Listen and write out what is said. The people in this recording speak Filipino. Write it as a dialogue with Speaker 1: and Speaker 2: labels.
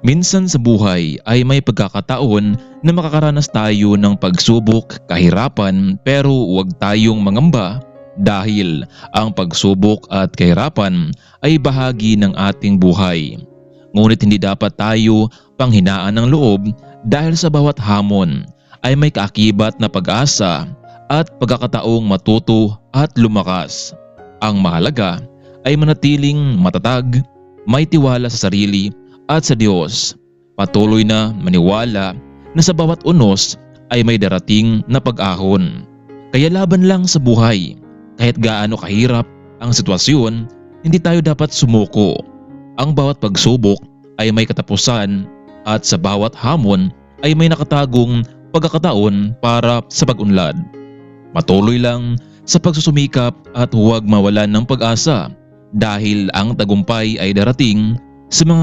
Speaker 1: Minsan sa buhay ay may pagkakataon na makakaranas tayo ng pagsubok, kahirapan, pero huwag tayong mangamba dahil ang pagsubok at kahirapan ay bahagi ng ating buhay. Ngunit hindi dapat tayo panghinaan ng loob dahil sa bawat hamon ay may kaakibat na pag-asa at pagkakataong matuto at lumakas. Ang mahalaga ay manatiling matatag, may tiwala sa sarili at sa Diyos. Patuloy na maniwala na sa bawat unos ay may darating na pag-ahon. Kaya laban lang sa buhay. Kahit gaano kahirap ang sitwasyon, hindi tayo dapat sumuko. Ang bawat pagsubok ay may katapusan at sa bawat hamon ay may nakatagong pagkakataon para sa pag-unlad. Patuloy lang sa pagsusumikap at huwag mawalan ng pag-asa dahil ang tagumpay ay darating sa mga